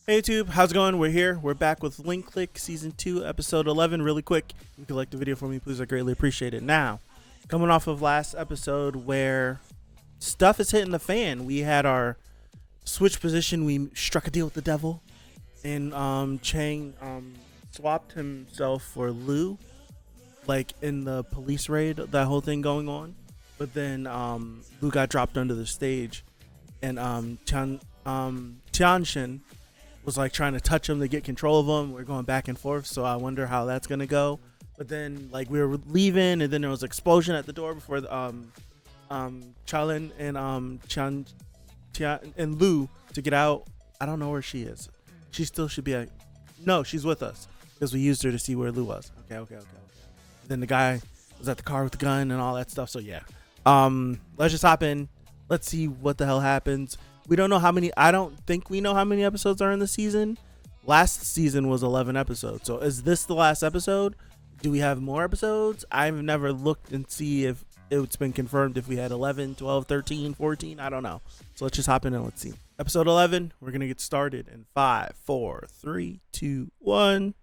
Hey YouTube, how's it going? We're here. We're back with linkclick season 2, episode 11. Really quick, if you could like the video for me, please. I greatly appreciate it. Now, coming off of last episode where stuff is hitting the fan, we had our switch position. We struck a deal with the devil, and Cheng swapped himself for Lu, like in the police raid, that whole thing going on. But then Lu got dropped under the stage, and Tianshin was like trying to touch him to get control of him. We're going back and forth, so I wonder how that's gonna go. But then like we were leaving, and then there was an explosion at the door before the, Chalin and Tian and Lu to get out. I don't know where she is. She still should be no, she's with us because we used her to see where Lu was. Okay. Then the guy was at the car with the gun and all that stuff. So yeah, let's just hop in. Let's see what the hell happens. We don't know how many. I don't think we know how many episodes are in the season. Last season was 11 episodes. So is this the last episode? Do we have more episodes? I've never looked and see if it's been confirmed if we had 11, 12, 13, 14. I don't know. So let's just hop in and let's see. Episode 11. We're going to get started in 5, 4, 3, 2, 1.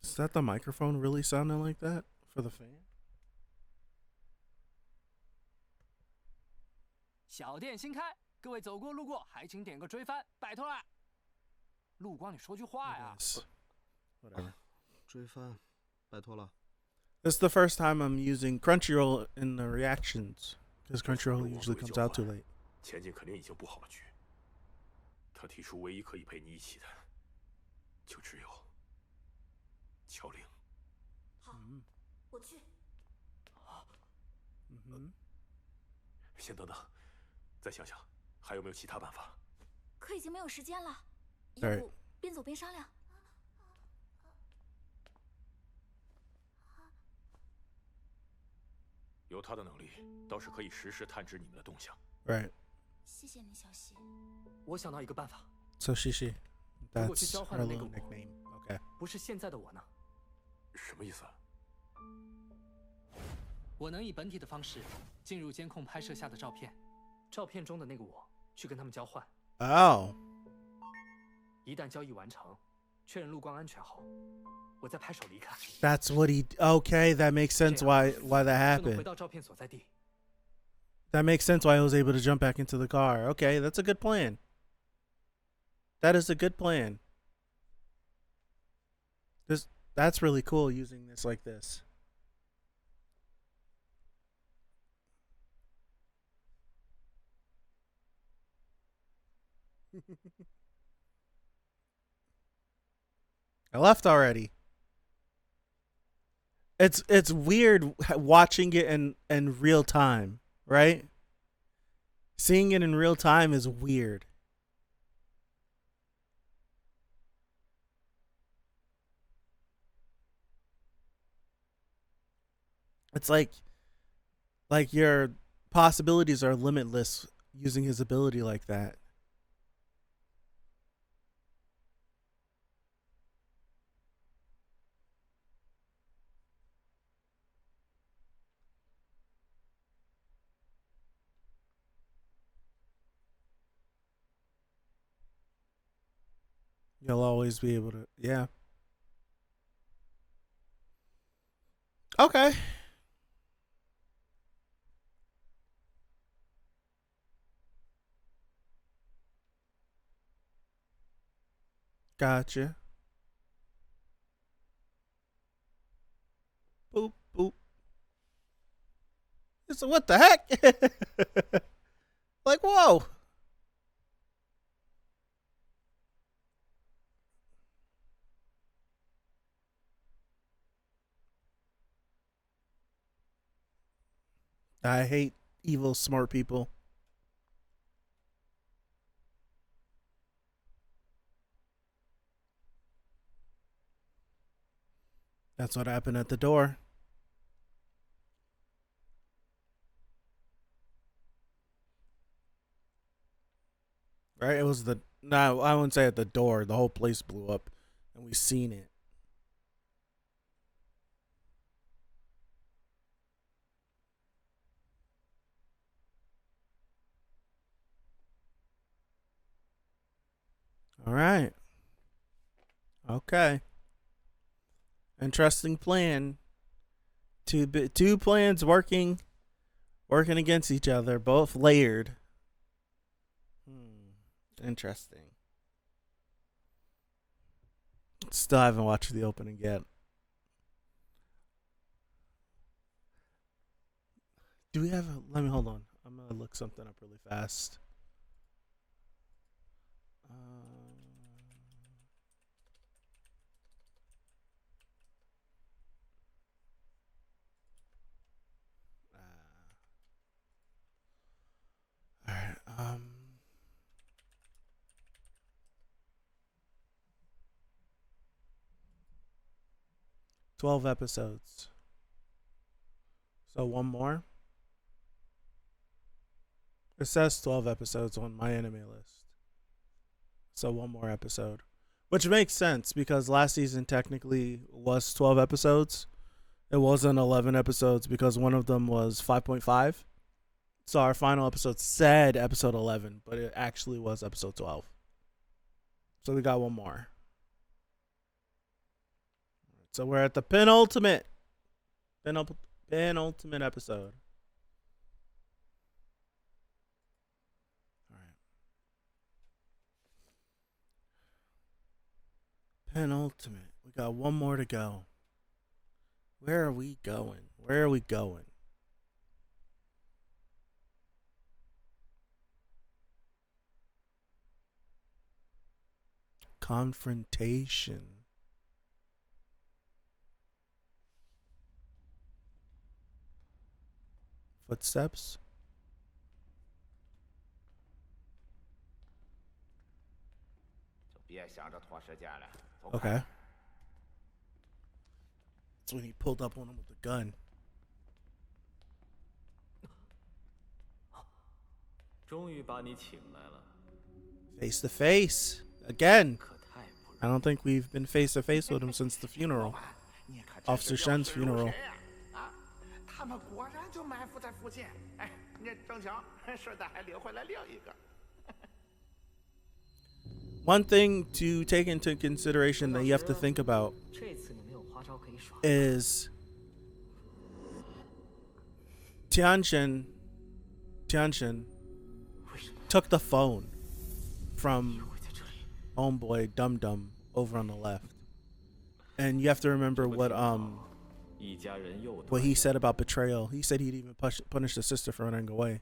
Is that the microphone really sounding like that for the fan? 小店新开，各位走过路过还请点个追番，拜托啦！陆光，你说句话呀。Whatever. 追番，拜托了。 This is the first time I'm using Crunchyroll in the reactions because Crunchyroll usually comes out too late. 前景肯定已经布好了局。他提出唯一可以陪你一起的，就只有乔玲。好，我去。先等等，再想想还有没有其他办法。可已经没有时间了，对要不边走边商量。有他的能力，倒是可以实时探知你们的动向。 Right. 谢谢你，小西。我想到一个办法。 So Shishi. 如果去 That's 交换 her 的那个 little 我， nickname. Okay. 不是现在的我呢？什么意思？我能以本体的方式进入监控拍摄下的照片，照片中的那个我去跟他们交换。 Oh. 一旦交易完成，确认陆光安全后，我再拍手离开。 That's what he. Okay, that makes sense. Why that 就能回 happened? 到照片所在地。 That makes sense. Why he was able to jump back into the car. Okay, that's a good plan. That is a good plan. That's really cool using this like this. I left already. It's weird watching it in real time, right? Seeing it in real time is weird. It's like your possibilities are limitless using his ability like that. You'll always be able to, yeah. Okay. Gotcha. Boop, boop. So what the heck? Like, whoa. I hate evil smart people. That's what happened at the door. right? It was no, I wouldn't say at the door. The whole place blew up, and we seen it. All right. Okay. Interesting plan. Two plans working against each other, both layered. Interesting. Still haven't watched the opening yet. Do we have let me hold on. I'm gonna look something up really fast. All right. 12 episodes. So one more. It says 12 episodes on my anime list. So one more episode. Which makes sense because last season technically was 12 episodes. It wasn't 11 episodes because one of them was 5.5. So our final episode said episode 11, but it actually was episode 12. So we got one more. So we're at the penultimate episode. All right. Penultimate. We got one more to go. Where are we going? Where are we going? Confrontation. Footsteps. Okay. That's when he pulled up on him with the gun. Face to face. Again. I don't think we've been face to face with him since the funeral. Officer Shen's funeral. One thing to take into consideration that you have to think about is Tianjin took the phone from homeboy Dum Dum over on the left. And you have to remember what he said about betrayal. He said he'd even punish the sister for running away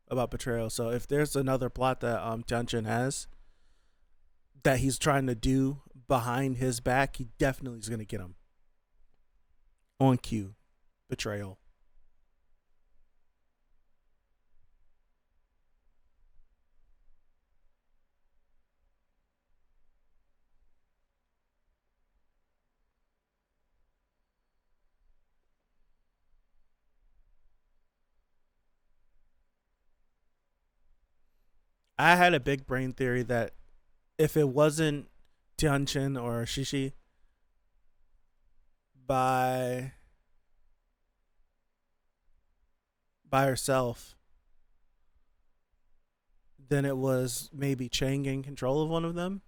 about betrayal. So if there's another plot that Tianjin has that he's trying to do behind his back, he definitely is going to get him. On cue. Betrayal. I had a big brain theory that if it wasn't Tianjin or Shishi by herself, then it was maybe Cheng in control of one of them.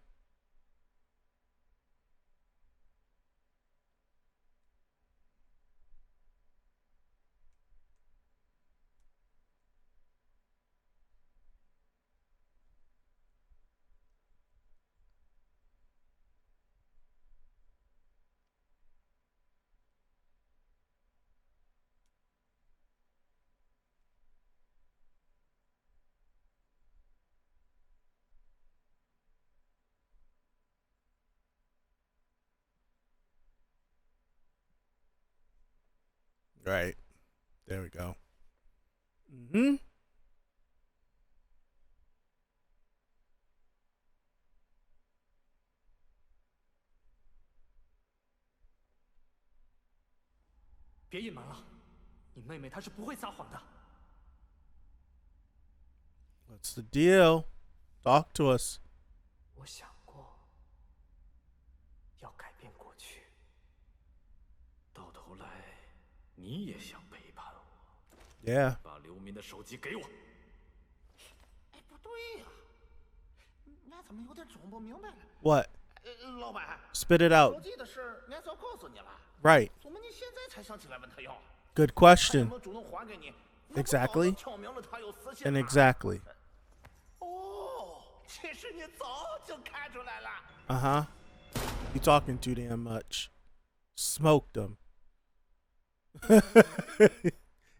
Right. There we go. Mm-hmm. What's the deal? Talk to us. 我想过要改变过去，到头来，你也想背叛我？ Yeah. 把刘民的手机给我。哎，不对呀，俺怎么有点整不明白了？ What? 老板， Spit it 手 out. 机的事俺早告诉你了， Right. 怎么你现在才想起来问他要？ Good 他有 question. 没有主动还给你？ Exactly. 挑明了他有私信 And 吗 exactly. 哦，其实你早就看出来了。 Uh-huh. You talking too damn much. Smoked them.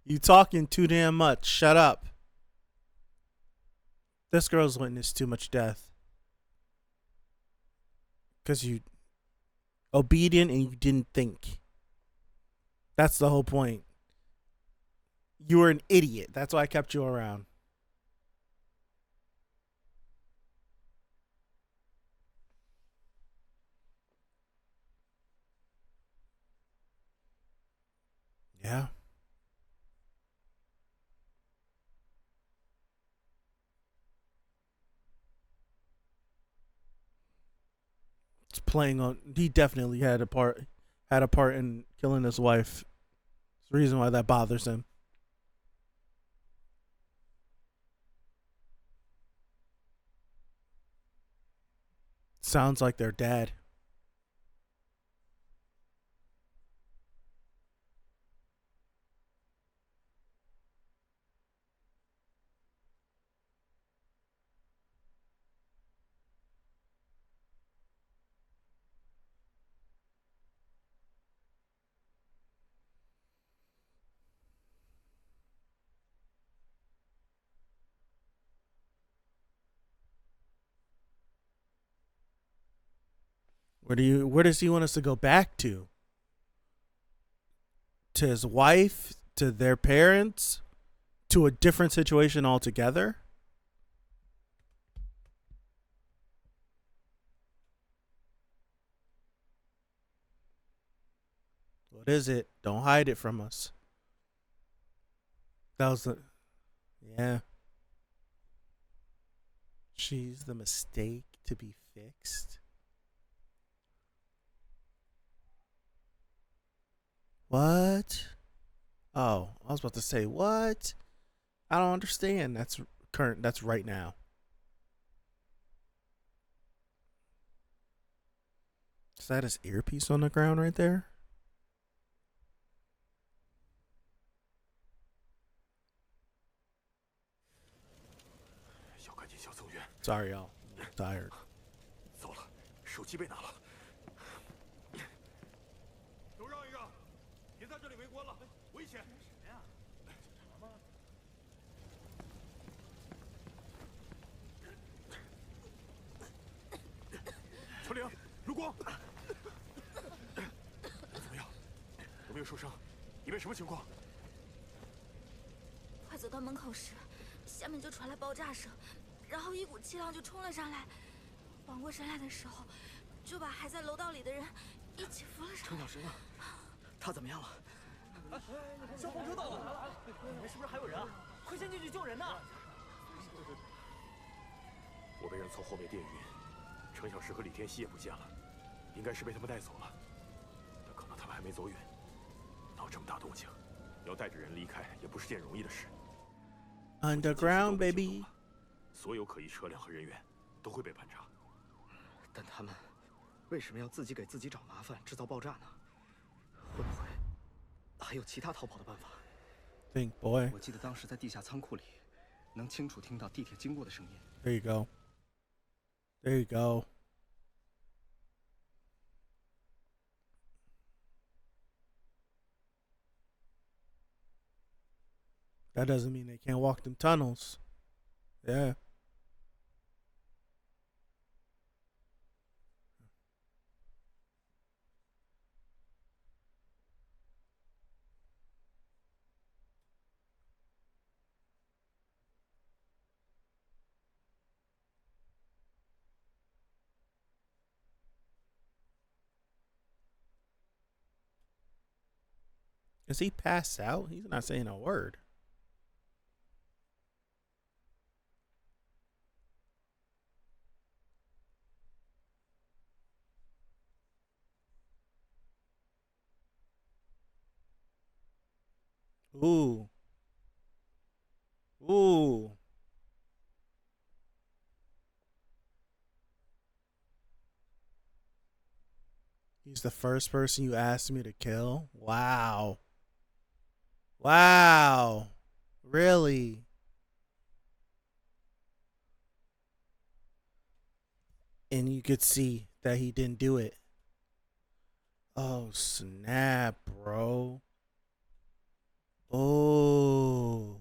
You talking too damn much. Shut up. This girl's witnessed too much death. Because you obedient and you didn't think. That's the whole point. You were an idiot. That's why I kept you around. Yeah. It's playing on. He definitely had a part in killing his wife. It's the reason why that bothers him. Sounds like their dad. Where does he want us to go back to? To his wife? To their parents? To a different situation altogether? What is it? Don't hide it from us. That was the... Yeah. She's the mistake to be fixed. What? Oh, I was about to say, what? I don't understand. That's current. That's right now. Is that his earpiece on the ground right there? Sorry, y'all. I'm tired. 糟了，手机被拿了。都让一让，别在这里围观了，危险！什么呀？警察吗？小玲，陆光，怎么样？有没有受伤？里面什么情况？快走到门口时，下面就传来爆炸声。 然后一股气浪就冲了上来，缓过神来的时候，就把还在楼道里的人一起扶了上来。程小时呢？他怎么样了？消防车到了，里面是不是还有人啊？快先进去救人呐！我被人从后面电晕，程小时和李天熙也不见了，应该是被他们带走了。但可能他们还没走远，闹这么大动静，要带着人离开也不是件容易的事。Underground, baby. 所有可疑车辆和人员都会被盘查，但他们为什么要自己给自己找麻烦，制造爆炸呢？会不会还有其他逃跑的办法 ？Think, boy. 我记得当时在地下仓库里，能清楚听到地铁经过的声音。There you go. There you go. That doesn't mean they can't walk them tunnels. Yeah. Is he passed out? He's not saying a word. Ooh. Ooh. He's the first person you asked me to kill? Wow. Wow. Really? And you could see that he didn't do it. Oh, snap, bro. Oh.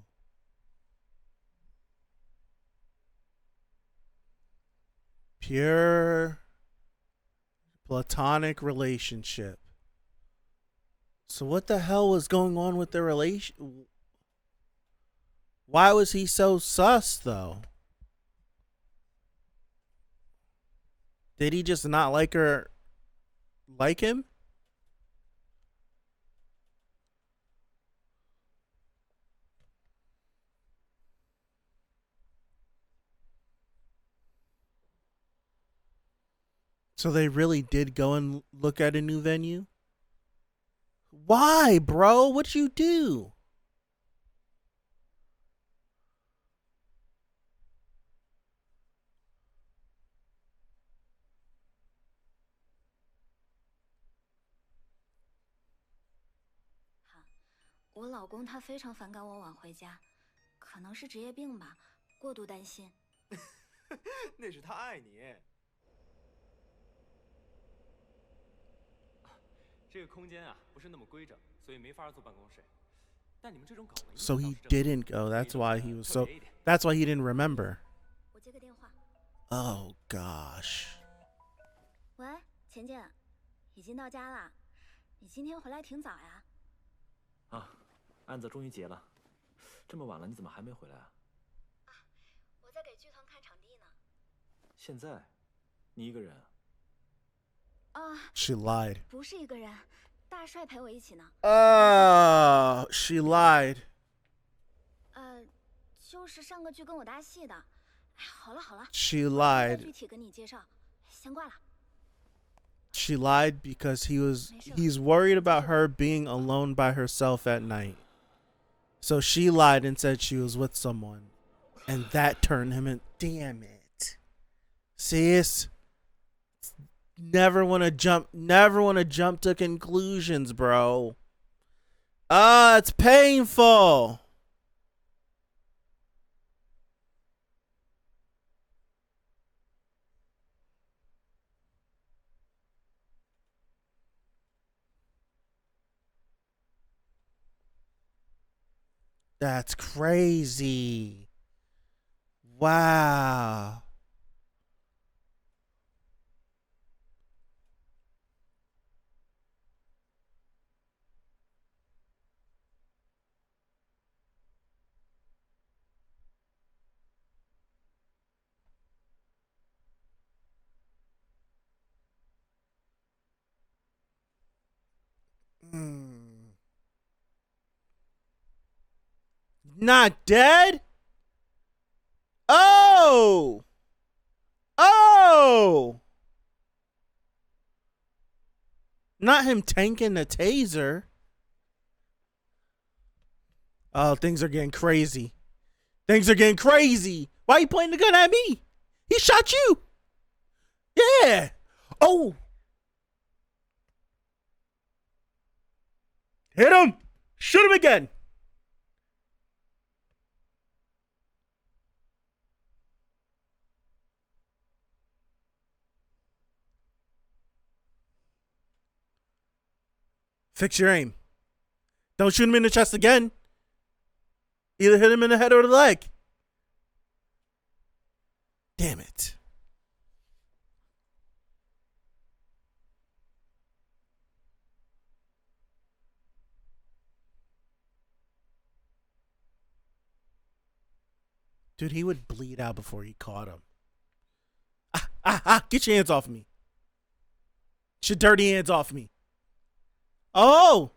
Pure platonic relationship. So what the hell was going on with the relation? Why was he so sus though? Did he just not like her, like him? So they really did go and look at a new venue? Why, bro? What'd you do?我老公他非常反感我晚回家，可能是职业病吧，过度担心。那是他爱你。这个空间啊，不是那么规整，所以没法做办公室。但你们这种搞的， So he didn't go. That's why he was so. That's why he didn't remember. 我接个电话。Oh gosh. 喂，钱钱，已经到家了。你今天回来挺早呀？啊，案子终于结了。这么晚了，你怎么还没回来啊？我在给剧团看场地呢。现在，你一个人？啊。She lied. 不是一个人，大帅陪我一起呢。She lied. 就是上个剧跟我搭戏的。哎，好了好了。She lied. 具体跟你介绍，先挂了。She lied because he's worried about her being alone by herself at night. So she lied and said she was with someone. And that turned him in. Damn it. Sis. Never want to jump to conclusions, bro. It's painful. That's crazy. Wow. Not dead? Oh! Oh! Not him tanking the taser. Oh, things are getting crazy. Things are getting crazy. Why are you pointing the gun at me? He shot you. Yeah. Oh. Hit him. Shoot him again. Fix your aim. Don't shoot him in the chest again. Either hit him in the head or the leg. Damn it. Dude, he would bleed out before he caught him. Get your hands off me. Get your dirty hands off me. Oh!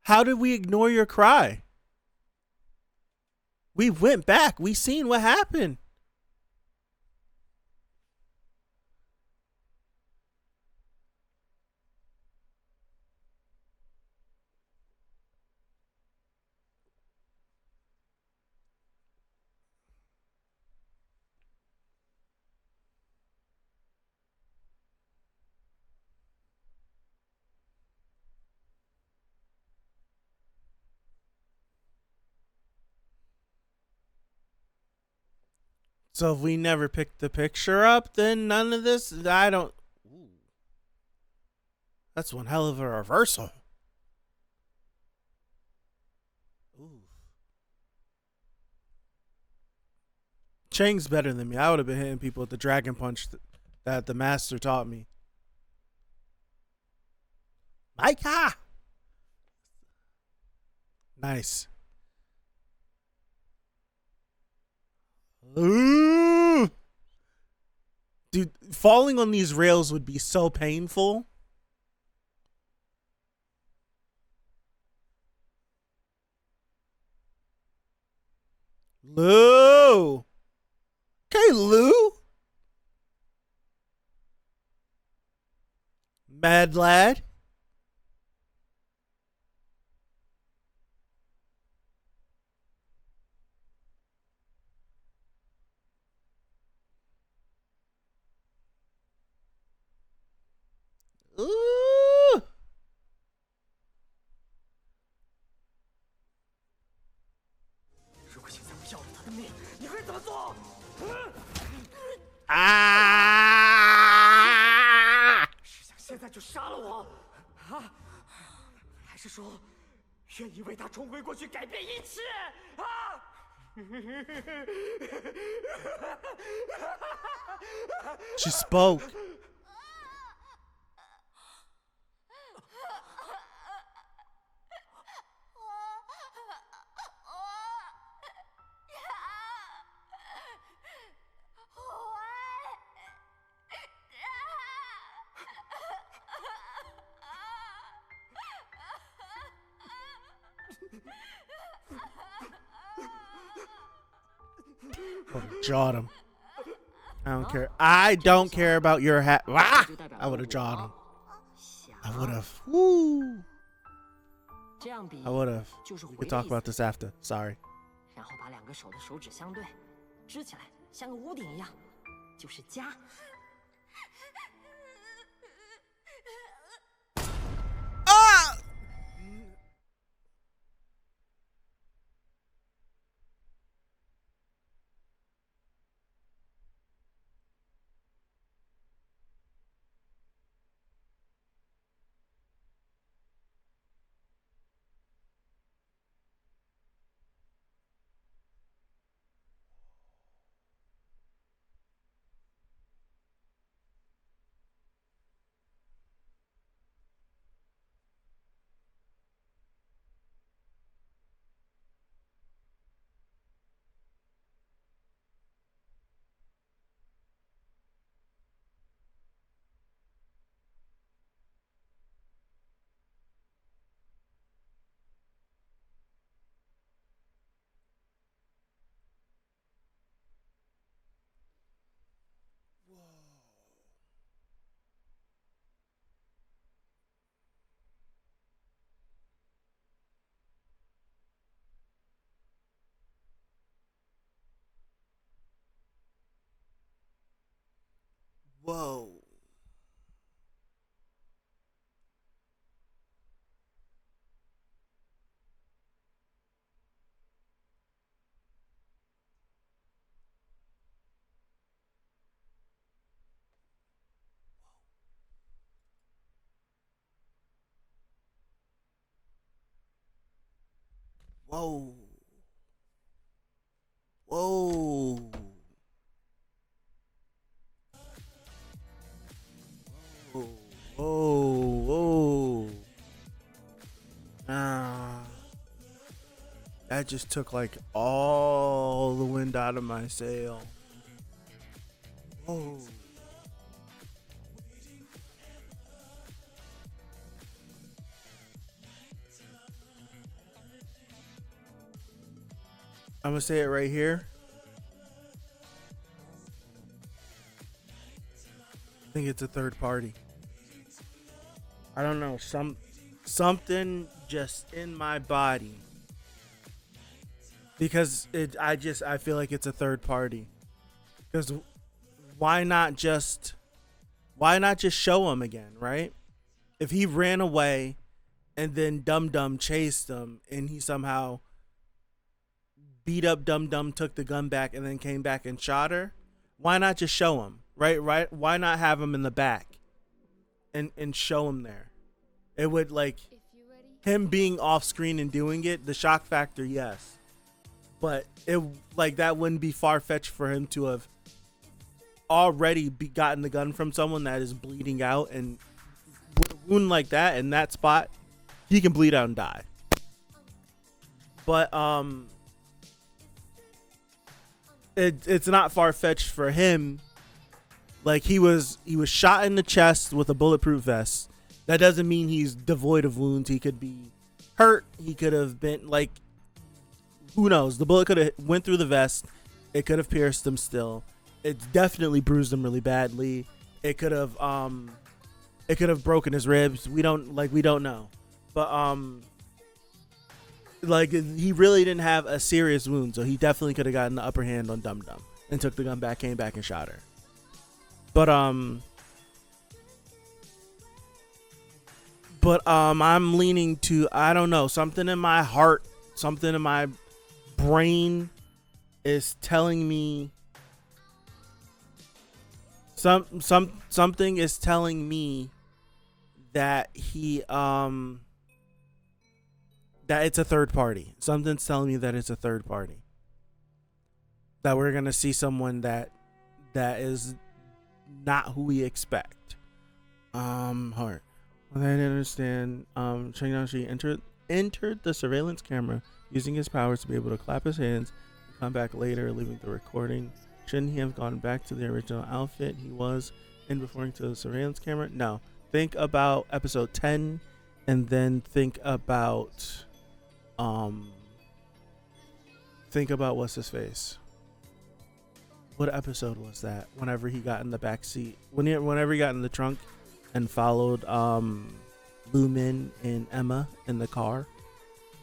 How did we ignore your cry? We went back. We seen what happened. So if we never picked the picture up, then none of this. I don't. Ooh. That's one hell of a reversal. Ooh. Cheng's better than me. I would have been hitting people with the dragon punch that the master taught me. Micah! Nice. Ooh. Dude, falling on these rails would be so painful. Lou. Okay, Lou. Mad lad. Ooh. Ah! 是想现在就杀了我，啊？还是说，愿意为他重回过去，改变一切？啊！ She spoke. Jawed him. I don't care. I don't care about your hat. Ah! I would have jawed him. I would have. Woo! I would have. We could talk about this after. Sorry. 然后把两个手的手指相对，支起来，像个屋顶一样，就是家。啊！ Whoa. Whoa. Whoa. Whoa. Whoa. Whoa. Ah. That just took like all the wind out of my sail. Whoa. I'm gonna say it right here. I think it's a third party. I don't know, something just in my body, because I feel like it's a third party. Because why not just show him again, right? If he ran away and then Dum Dum chased him and he somehow beat up Dum Dum, took the gun back, and then came back and shot her, why not just show him, right? Why not have him in the back and show him there? It would, like, him being off screen and doing it, the shock factor, yes, but it, like, that wouldn't be far-fetched for him to have already gotten the gun from someone that is bleeding out, and with a wound like that in that spot, he can bleed out and die. But it's not far-fetched for him. Like, he was shot in the chest with a bulletproof vest. That doesn't mean he's devoid of wounds. He could be hurt. He could have been, like, who knows? The bullet could have went through the vest. It could have pierced him still. It definitely bruised him really badly. It could have broken his ribs. We don't know. But like, he really didn't have a serious wound, so he definitely could have gotten the upper hand on Dum Dum and took the gun back, came back and shot her. But I'm leaning to, I don't know, something in my heart, something in my brain is telling me something is telling me that that it's a third party. Something's telling me that it's a third party. That we're gonna see someone that is not who we expect. Heart. Well, I didn't understand. Cheng entered the surveillance camera using his powers to be able to clap his hands and come back later, leaving the recording. Shouldn't he have gone back to the original outfit he was in before into the surveillance camera? No. Think about episode 10 and then think about what's his face. What episode was that? Whenever he got in the back seat, whenever he got in the trunk and followed Lumin and Emma in the car.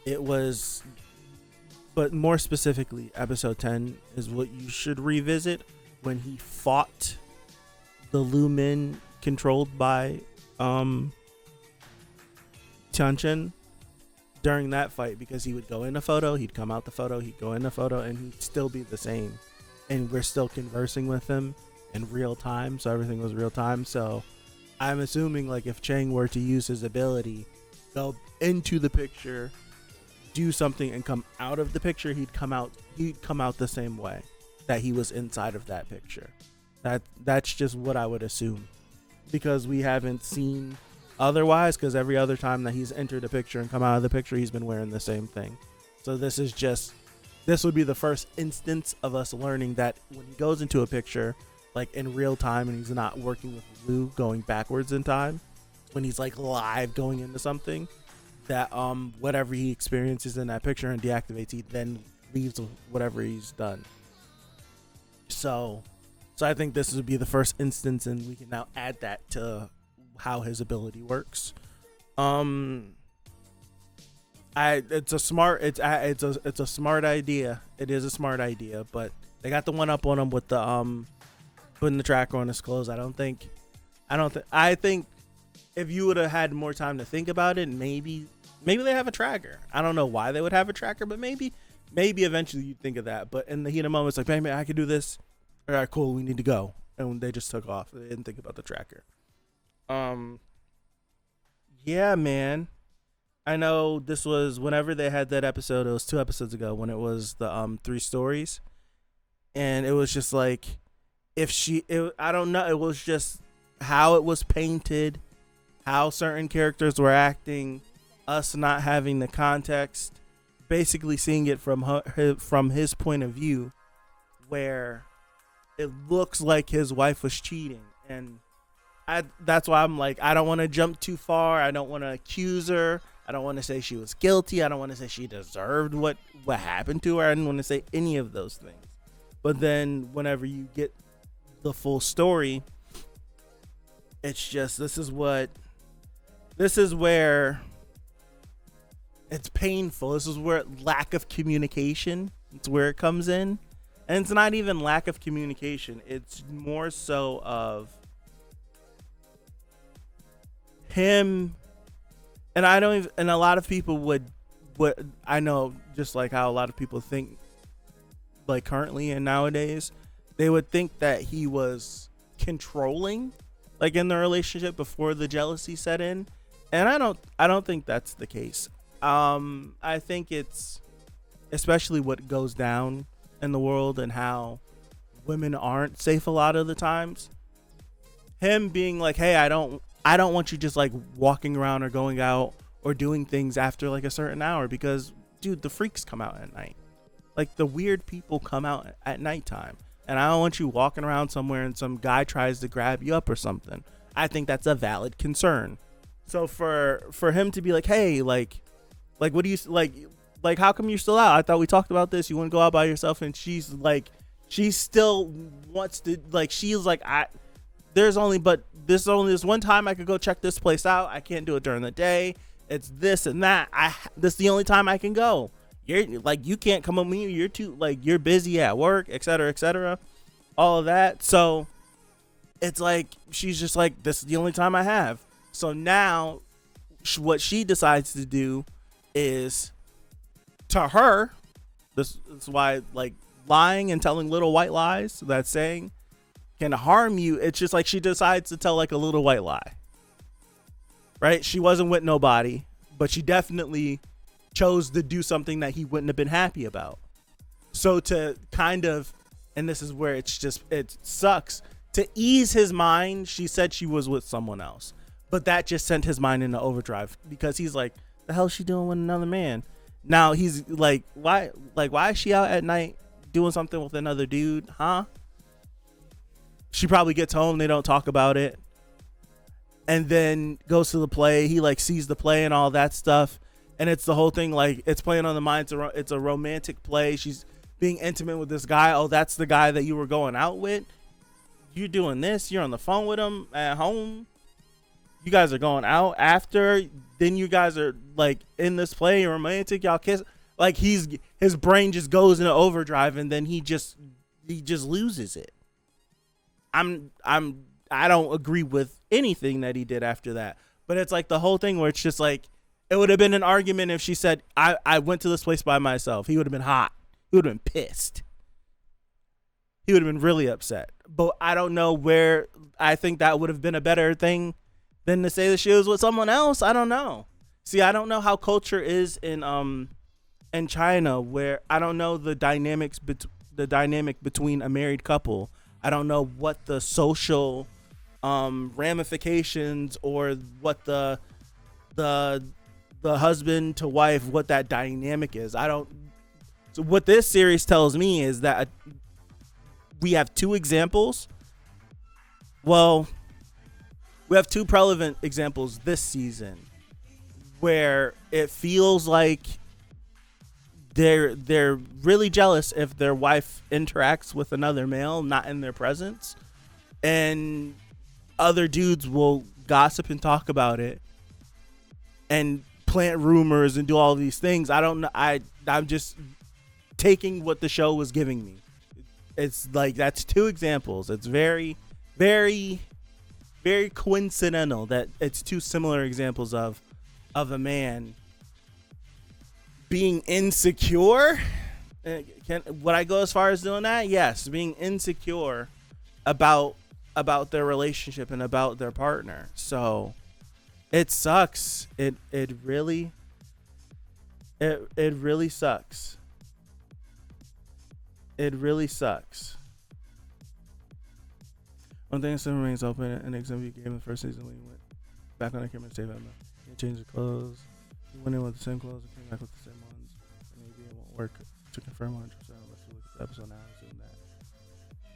It was, but more specifically, episode 10 is what you should revisit, when he fought the Lumin controlled by Tianchen during that fight, because he would go in a photo, he'd come out the photo, he'd go in the photo, and he'd still be the same. And we're still conversing with him in real time, so everything was real time. So I'm assuming, like, if Cheng were to use his ability, go into the picture, do something, and come out of the picture, he'd come out the same way that he was inside of that picture. That's just what I would assume, because we haven't seen otherwise, because every other time that he's entered a picture and come out of the picture, he's been wearing the same thing. So this would be the first instance of us learning that when he goes into a picture, like in real time, and he's not working with Lou going backwards in time, when he's like live going into something, that whatever he experiences in that picture and deactivates, he then leaves whatever he's done. So I think this would be the first instance, and we can now add that to how his ability works. It's a smart idea. It is a smart idea, but they got the one up on him with the putting the tracker on his clothes. I think if you would have had more time to think about it, maybe they have a tracker. I don't know why they would have a tracker, but maybe eventually you'd think of that. But in the heat of the moment, it's like, hey, man, I could do this. All right, cool, we need to go. And they just took off. They didn't think about the tracker. Yeah, man. I know this was whenever they had that episode, it was 2 episodes ago, when it was the 3 stories. And it was just like, I don't know, it was just how it was painted, how certain characters were acting, us not having the context, basically seeing it from his point of view, where it looks like his wife was cheating. And that's why I'm like, I don't want to jump too far. I don't want to accuse her. I don't want to say she was guilty. I don't want to say she deserved what happened to her. I didn't want to say any of those things. But then whenever you get the full story, it's just this is where it's painful. This is where lack of communication, it's where it comes in. And it's not even lack of communication. It's more so of him. And I don't even, and a lot of people would I know, just like how a lot of people think, like currently and nowadays, they would think that he was controlling, like in the relationship before the jealousy set in. And I don't think that's the case. I think it's especially what goes down in the world and how women aren't safe a lot of the times. Him being like, hey, I don't want you just like walking around or going out or doing things after like a certain hour, because dude, the freaks come out at night. Like the weird people come out at nighttime, and I don't want you walking around somewhere and some guy tries to grab you up or something. I think that's a valid concern. So for him to be like, hey, like what do you like how come you're still out? I thought we talked about this. You want to go out by yourself? And she's like, she still wants to, like, she's like, there's only this one time I could go check this place out. I can't do it during the day. It's this and that. This is the only time I can go. You're like, you can't come with me. You're too, like, you're busy at work, etc., all of that. So it's like, she's just like, this is the only time I have. So now what she decides to do is, to her, this is why, like, lying and telling little white lies, that saying, can harm you. It's just like she decides to tell like a little white lie, right? She wasn't with nobody, but she definitely chose to do something that he wouldn't have been happy about. So to kind of, and this is where it sucks, to ease his mind, she said she was with someone else, but that just sent his mind into overdrive, because he's like, the hell is she doing with another man? Now he's like, why is she out at night doing something with another dude? Huh? She probably gets home, they don't talk about it, and then goes to the play. He like sees the play and all that stuff, and it's the whole thing, like, it's playing on the mind. It's a romantic play. She's being intimate with this guy. Oh, that's the guy that you were going out with. You're doing this. You're on the phone with him at home. You guys are going out after. Then you guys are like in this play, romantic. Y'all kiss. Like his brain just goes into overdrive, and then he just loses it. I don't agree with anything that he did after that, but it's like the whole thing where it's just like, it would have been an argument if she said, I went to this place by myself. He would have been hot. He would have been pissed. He would have been really upset. But I don't know where, I think that would have been a better thing than to say that she was with someone else. I don't know. See, I don't know how culture is in China, where I don't know the dynamic between a married couple. I don't know what the social ramifications, or what the husband to wife, what that dynamic is. So what this series tells me is that we have two examples. Well, we have two relevant examples this season where it feels like they're really jealous if their wife interacts with another male not in their presence, and other dudes will gossip and talk about it and plant rumors and do all these things. I don't know. I'm just taking what the show was giving me. It's like, that's two examples. It's very, very, very coincidental that it's two similar examples of a man being insecure. Would I go as far as doing that? Yes, being insecure about their relationship and about their partner. So it sucks. It really sucks. It really sucks. One thing still remains open. An example you gave in the first season when you went back on the camera and saved Emma. You changed your clothes. You went in with the same clothes and came back with the same ones. And maybe it won't work to confirm 100%. Let's look at the episode now and see that.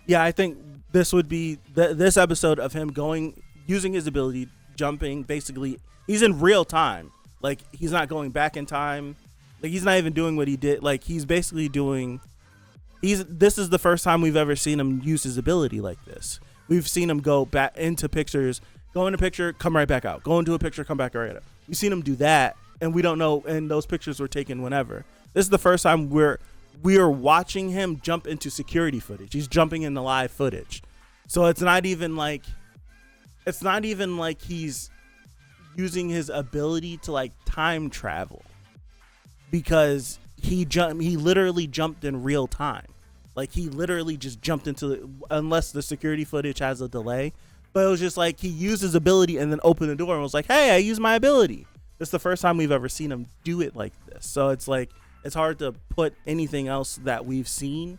Yeah, I think this would be this episode of him using his ability, jumping. Basically, he's in real time. Like, he's not going back in time. Like, he's not even doing what he did. Like, he's basically doing. This is the first time we've ever seen him use his ability like this. We've seen him go back into pictures, go into a picture, come right back out. Go into a picture, come back right out. We've seen him do that, and we don't know. And those pictures were taken whenever. This is the first time we are watching him jump into security footage. He's jumping into live footage. So it's not even like he's using his ability to like time travel, because he literally jumped in real time. Like, he literally just jumped into unless the security footage has a delay. But it was just like he used his ability and then opened the door and was like, hey, I used my ability. It's the first time we've ever seen him do it like this. So it's like, it's hard to put anything else that we've seen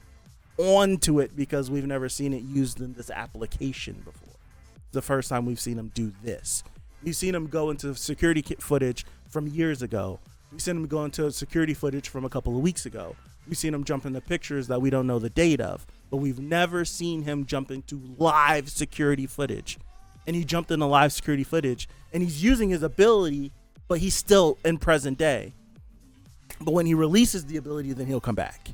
onto it because we've never seen it used in this application before. It's the first time we've seen him do this. We've seen him go into security footage from years ago. We've seen him go into security footage from a couple of weeks ago. We've seen him jump into pictures that we don't know the date of, but we've never seen him jump into live security footage. And he jumped into live security footage, and he's using his ability, but he's still in present day. But when he releases the ability, then he'll come back.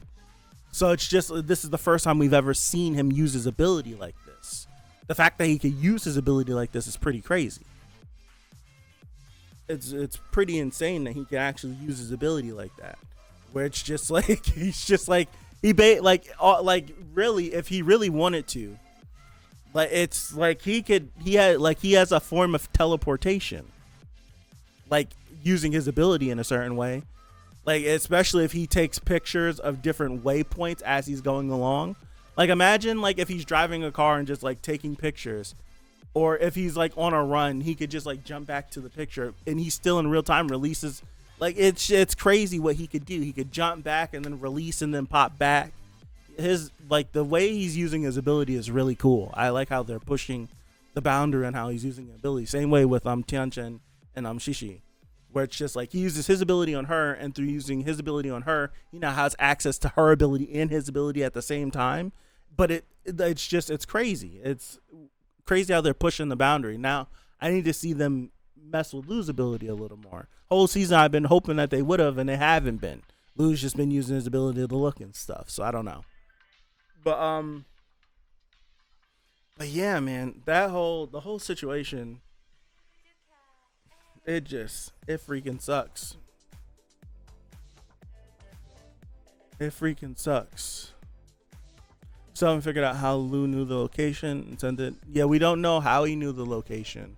So it's just, this is the first time we've ever seen him use his ability like this. The fact that he could use his ability like this is pretty crazy. It's pretty insane that he can actually use his ability like that. Where it's just like, he's just like, really, if he really wanted to, like, it's like he has a form of teleportation, like using his ability in a certain way. Like, especially if he takes pictures of different waypoints as he's going along. Like, imagine like if he's driving a car and just like taking pictures, or if he's like on a run, he could just like jump back to the picture and he's still in real time releases. Like, it's crazy what he could do. He could jump back and then release and then pop back. His, like, the way he's using his ability is really cool. I like how they're pushing the boundary on how he's using the ability. Same way with Tianchen and Shishi, where it's just like he uses his ability on her, and through using his ability on her, he now has access to her ability and his ability at the same time. But it's crazy. It's crazy how they're pushing the boundary. Now, I need to see them mess with Lu's ability a little more. Whole season I've been hoping that they would have, and they haven't been. Lu's just been using his ability to look and stuff, so I don't know. But yeah, man, the whole situation, it freaking sucks. It freaking sucks. So I figured out how Lu knew the location and sent it. Yeah, we don't know how he knew the location.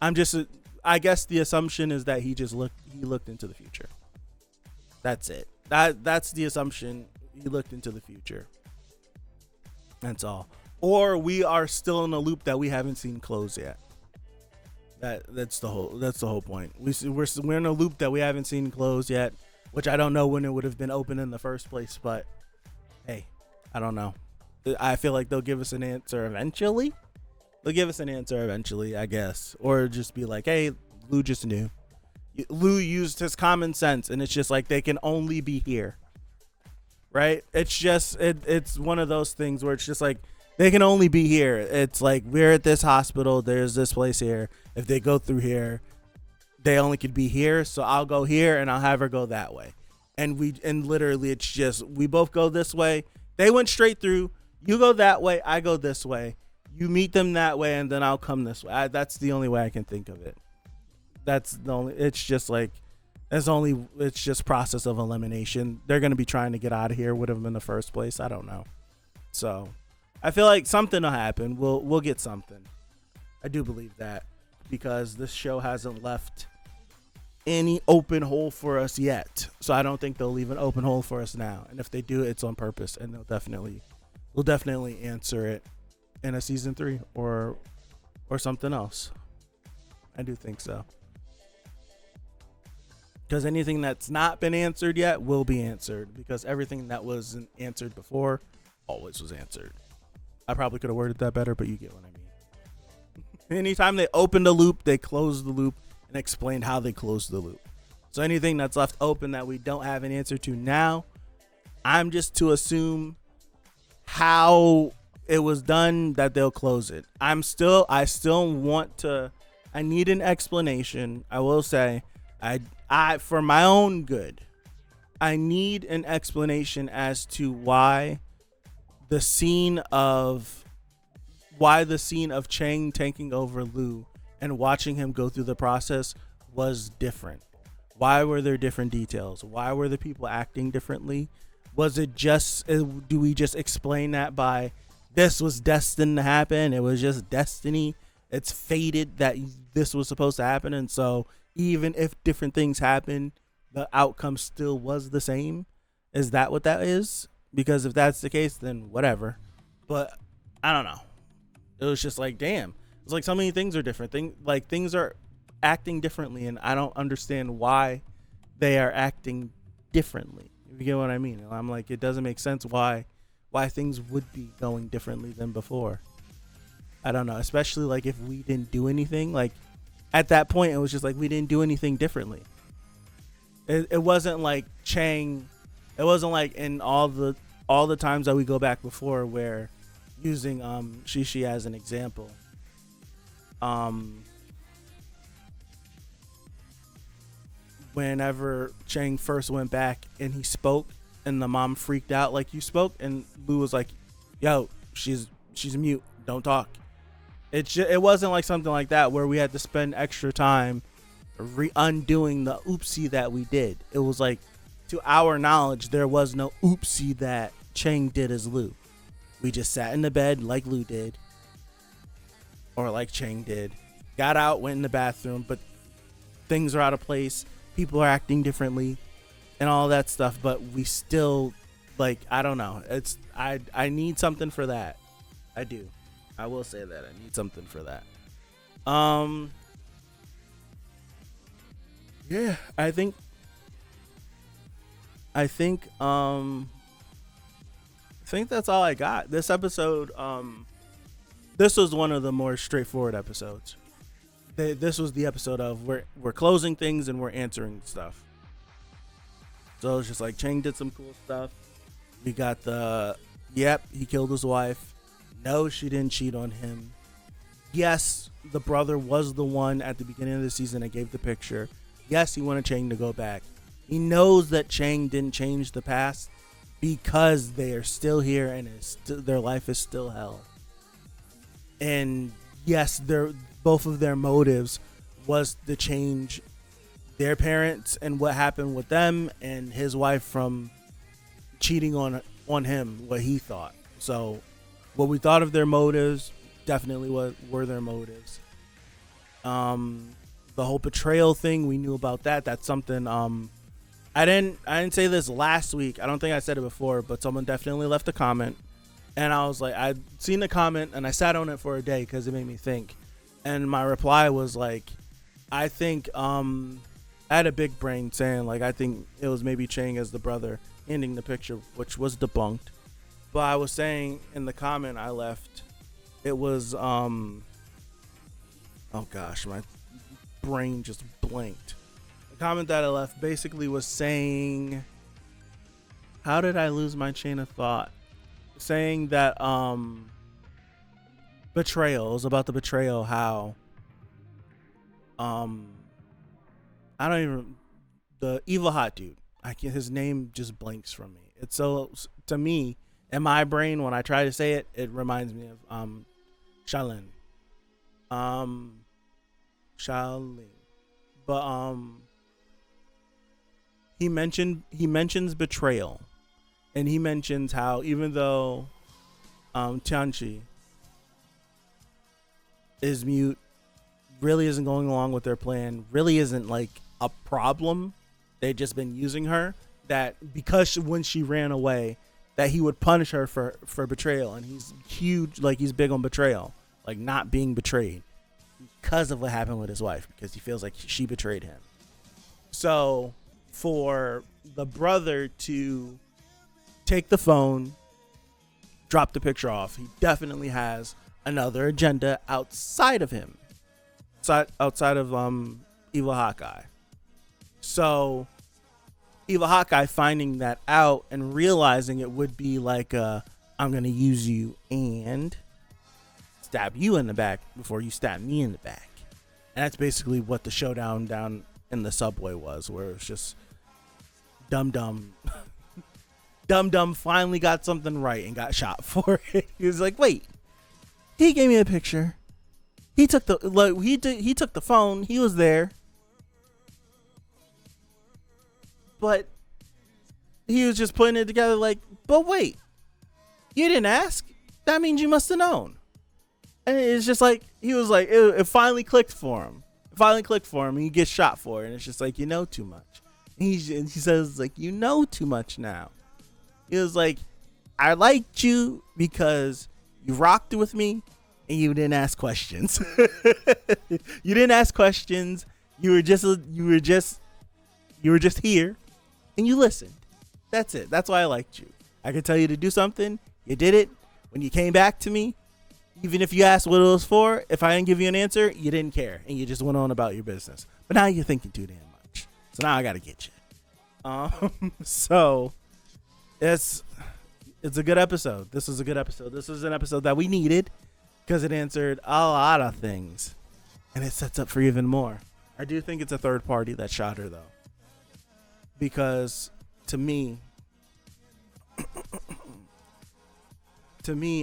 I guess the assumption is that he looked into the future. That's it. That's the assumption. He looked into the future. That's all. Or we are still in a loop that we haven't seen close yet. That's the whole point. We're in a loop that we haven't seen close yet, which I don't know when it would have been open in the first place, but hey, I don't know. I feel like they'll give us an answer eventually. I guess. Or just be like, hey, Lu just knew. Lu used his common sense, and it's just like they can only be here. Right? It's just, it's one of those things where it's just like, they can only be here. It's like, we're at this hospital, there's this place here. If they go through here, they only could be here, so I'll go here and I'll have her go that way. And literally it's just, we both go this way. They went straight through. You go that way, I go this way. You meet them that way, and then I'll come this way. That's the only way I can think of it. It's just process of elimination. They're going to be trying to get out of here with them in the first place. I don't know. So I feel like something will happen. We'll get something. I do believe that, because this show hasn't left any open hole for us yet. So I don't think they'll leave an open hole for us now. And if they do, it's on purpose, and we'll definitely answer it in a season 3 or something else. I do think so. Because anything that's not been answered yet will be answered, because everything that wasn't answered before always was answered. I probably could have worded that better, but you get what I mean. Anytime they opened a loop, they closed the loop and explained how they closed the loop. So anything that's left open that we don't have an answer to now, I'm just to assume how it was done that they'll close it. I need an explanation. I will say, I for my own good, I need an explanation as to why the scene of Cheng taking over Lu and watching him go through the process was different. Why were there different details? Why were the people acting differently? Was it just, do we just explain that by this was destined to happen? It was just destiny. It's fated that this was supposed to happen. And so even if different things happen, the outcome still was the same. Is that what that is? Because if that's the case, then whatever. But I don't know. It was just like, damn. It's like so many things are different. Things are acting differently, and I don't understand why they are acting differently. If you get what I mean. I'm like, it doesn't make sense why things would be going differently than before. I don't know. Especially like if we didn't do anything. Like at that point, it was just like we didn't do anything differently. It wasn't like Cheng. It wasn't like in all the times that we go back before where using Shishi as an example. Whenever Cheng first went back and he spoke and the mom freaked out like you spoke and Lu was like, yo, she's mute, don't talk. It wasn't like something like that where we had to spend extra time undoing the oopsie that we did. It was like, to our knowledge, there was no oopsie that Cheng did as Lu. We just sat in the bed like Lu did, or like Cheng did, got out, went in the bathroom, but things are out of place, people are acting differently and all that stuff, but we still, like, I don't know, I need something for that. I do. I will say that I need something for that. Yeah, I think that's all I got. This episode, this was one of the more straightforward episodes. This was the episode of we're closing things and we're answering stuff. So it's just like Cheng did some cool stuff. We got he killed his wife. No, she didn't cheat on him. Yes, the brother was the one at the beginning of the season that gave the picture. Yes, he wanted Cheng to go back. He knows that Cheng didn't change the past because they are still here and their life is still hell. And yes, both of their motives was to change their parents and what happened with them and his wife from cheating on him, what he thought. So what we thought of their motives definitely were their motives. The whole betrayal thing, we knew about that. That's something I didn't say this last week. I don't think I said it before, but someone definitely left a comment. And I was like, I'd seen the comment and I sat on it for a day because it made me think. And my reply was like, I think I had a big brain saying like, I think it was maybe Cheng as the brother ending the picture, which was debunked. But I was saying in the comment I left, it was oh gosh, my brain just blanked. The comment that I left basically was saying, how did I lose my chain of thought? Saying that betrayal. It was about the betrayal, how the evil hot dude, his name just blanks from me. It's so, to me, in my brain, when I try to say it, it reminds me of Shaolin. But he mentions betrayal, and he mentions how even though Tianchi is mute, really isn't going along with their plan, really isn't like a problem, they've just been using her, that because when she ran away, that he would punish her for betrayal. And he's huge, like he's big on betrayal, like not being betrayed because of what happened with his wife, because he feels like she betrayed him. So for the brother to take the phone, drop the picture off, he definitely has another agenda outside of him, outside of Evil Hawkeye. So Evil Hawkeye finding that out and realizing it would be like I'm gonna use you and stab you in the back before you stab me in the back. And that's basically what the showdown down in the subway was, where it was just Dum Dum finally got something right and got shot for it. He was like, wait, he gave me a picture. He took he took the phone. He was there. But he was just putting it together like, but wait, you didn't ask? That means you must have known. And it's just like, he was like, it finally clicked for him. It finally clicked for him, and he gets shot for it. And it's just like, you know too much. And he says, like, you know too much now. He was like, I liked you because you rocked with me and you didn't ask questions. You didn't ask questions. You were just here and you listened. That's it. That's why I liked you. I could tell you to do something. You did it. When you came back to me, even if you asked what it was for, if I didn't give you an answer, you didn't care and you just went on about your business. But now you're thinking too damn much. So now I got to get you. So it's a good episode. This is a good episode. This is an episode that we needed because it answered a lot of things and it sets up for even more. I do think it's a third party that shot her though, because to me,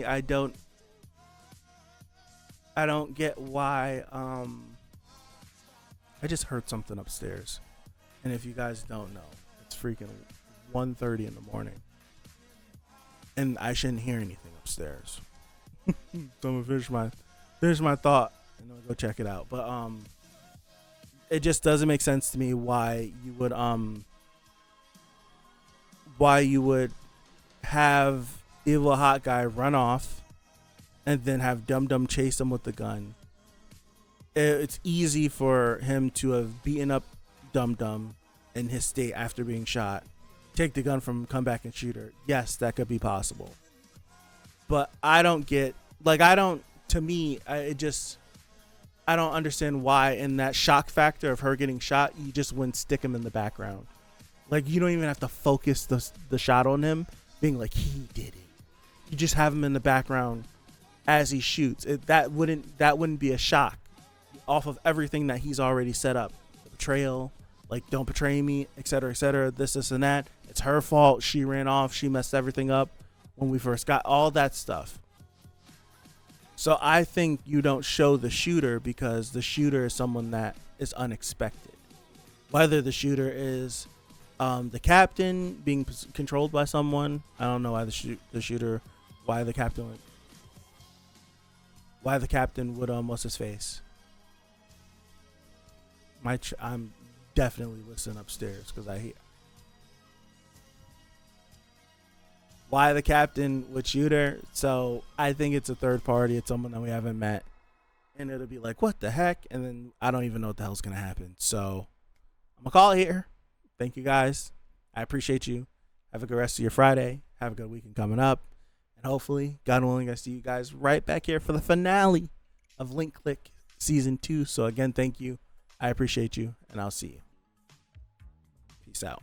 I don't get why. I just heard something upstairs, and if you guys don't know, it's freaking 1:30 in the morning, and I shouldn't hear anything upstairs. So I'm gonna finish my thought, and I'll go check it out. But it just doesn't make sense to me why you would have evil hot guy run off and then have Dum Dum chase him with the gun. It's easy for him to have beaten up Dum Dum in his state after being shot, take the gun from him, come back and shoot her. Yes, that could be possible. But I don't get, like, I don't understand why in that shock factor of her getting shot, you just wouldn't stick him in the background. Like, you don't even have to focus the shot on him being like, he did it. You just have him in the background as he shoots. That wouldn't be a shock off of everything that he's already set up. The betrayal, like, don't betray me, etc., this and that. It's her fault. She ran off. She messed everything up when we first got all that stuff. So I think you don't show the shooter because the shooter is someone that is unexpected. Whether the shooter is the captain being controlled by someone, I don't know why the shooter, why the captain would what's his face? I'm definitely listening upstairs because I hear why the captain would shoot her. So I think it's a third party. It's someone that we haven't met, and it'll be like, what the heck? And then I don't even know what the hell's gonna happen. So I'm gonna call it here. Thank you guys. I appreciate you. Have a good rest of your Friday. Have a good weekend coming up. And hopefully, God willing, I see you guys right back here for the finale of Link Click Season 2. So again, thank you. I appreciate you, and I'll see you. Peace out.